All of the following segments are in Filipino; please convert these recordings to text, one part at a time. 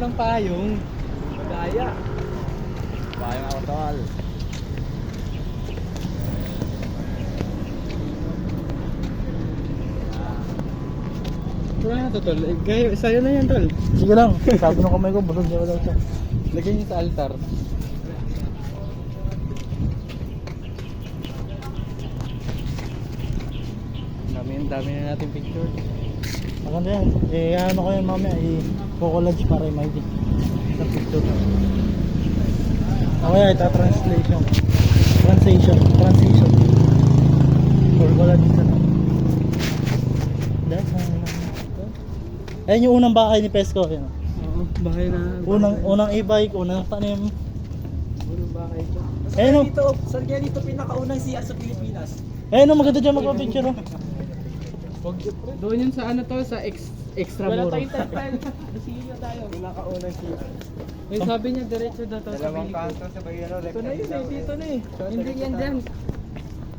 ng payong. Madaya. Payong ako tawal. Wala na to, tol. Gaya, sa'yo na yan, tol. Sige lang, sabi ng kamay ko, bulog niya wala siya. Lagyan niyo sa altar. Dami na natin picture. Maganda yan. Eh, ano ko yan mamaya, i-collage para i-mighty. Sa picture. Okay, ito translation. Transition. For collage na. Ayan yung unang bahay ni Pesco. Yan. Oo, bahay na. Unang e-bike, unang tanim. Unang bahay ko. Ayun o. Saan kaya dito pinakaunang CR sa Pilipinas? Ayun o, maganda dyan magpa-picture o. Doon yun sa ano to, sa extra Wala muro. tayong temple. Basiyo tayo. Pinakaunang CR. Eh, sabi niya diretso daw to sa Dalawang Pilipinas. kanto sa Bayano. Ito na yun eh, dito na eh. Hindi yan dyan.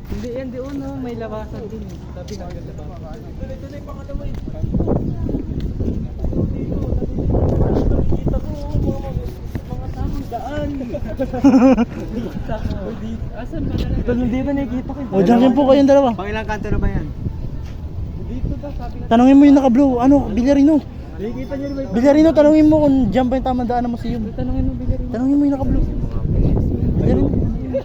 Hindi yan doon no, may labasan din eh. Sabi na agad ba? Ito na yung pangalawa eh. Mga tamang daan. Asan ba talaga? Ito nandito nakikita ko. O, dyan po kayong dalawa. Pang ilang kanto na ba yan? Dito ba sabi na? Tanungin mo yung naka-blue, ano, Villarino. Nakikita niyo rin ba? Villarino, tanungin mo kung dyan pa yung tamang daan ng museum. Tanungin mo Bigarin. Tanungin mo yung naka-blue. Villarino.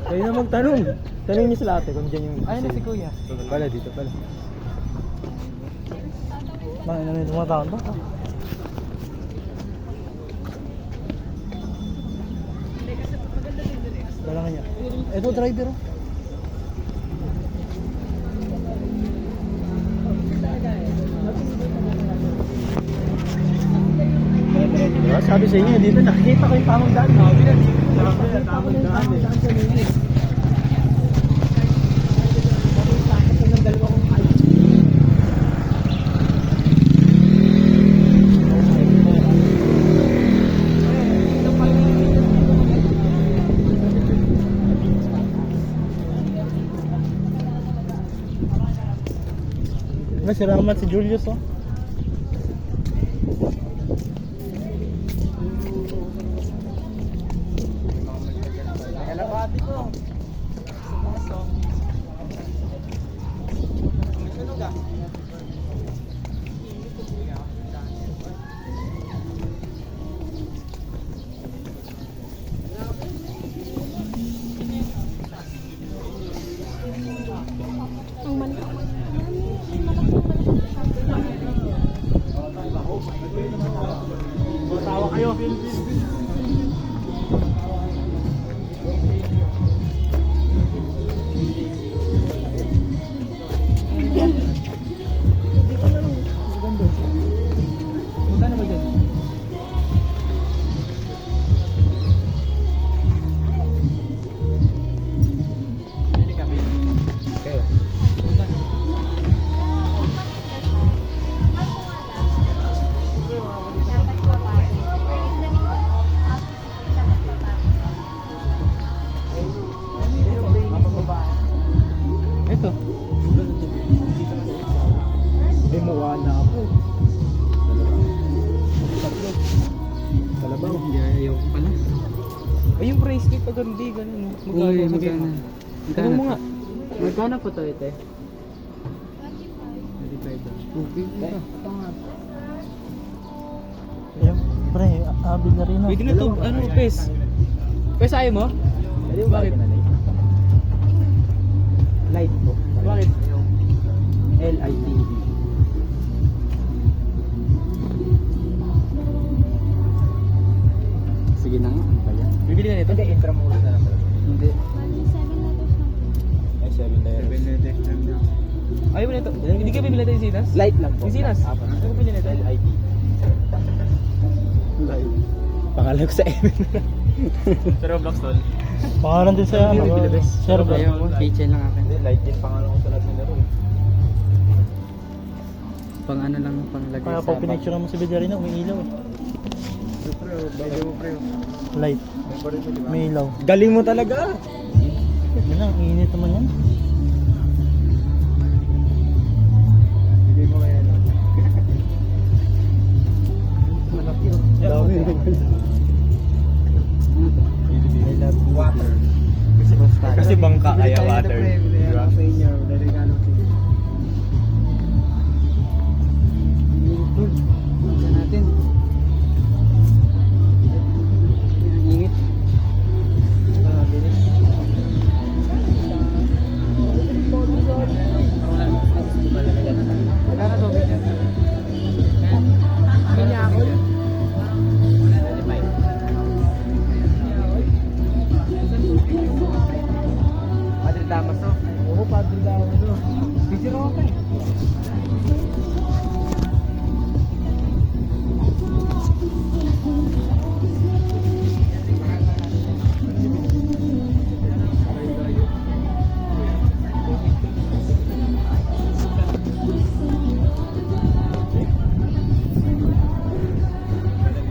Kayo na magtanong. Tanongin niyo sila ate kung dyan yung... Ayun na si Kuya. Pala dito pala. Bakit na yung tumataon to? Wala kanya. Ito, driver oh. Diba? Sabi sa inyo, dito nakikita ko yung tamang daan. Nakikita ko yung tamang daan sa inyo. Si Ramat, si Julius oh. Kalabati ko. Sunog ah. Tawa kayo. Magkano ba dyan? Kayo. Ito. May muwa na ako. Tatlo. Kalabaw. Hindi ayaw ko pala. Ay yung bracelet pag hindi ganun. Magkano? Magkano? Magkano mo nga? Magkano po to ite? 25. Okay na. Ayun, pre, Villarino. Pwede na to, ano, pes? Pes ayaw mo? Bakit? Light po. Bakit? LITV. Sige na nga, ano ba yan? Bibili na nito? Hindi, intramuros na lang pala. Hindi. Ay, 7 letters. Ayaw mo nito? Hindi ka bibili tayo sinas? Light lang po. Yung sinas? Ano ko bibili nito? LIT. Light. Pangalan ko sa M. Sa Roblox tol. Pangalan din sa ano, server. Ayaw mo, kitchen lang akin. Hindi, light din pangalan ko sa lahat ng laro. Pang ano lang, panglagay Kaya pag pinicture mo si Villarino, may ilaw eh. Pre, bagay mo pre. Light, May baril mo, di ba? may ilaw. Galing mo talaga. Yun lang, init naman yan. Bigay mo kaya lang. Malaki oh. Dami. Siyempre, binayaan ako sa inyo. Delikado ko sa inyo. Ingit tol. Tingnan natin. Ingit. Bilis. Magkano to ganyan? Kanya ako. Padre Damas to. Oo, Padre daw ano. Picture ako pa eh.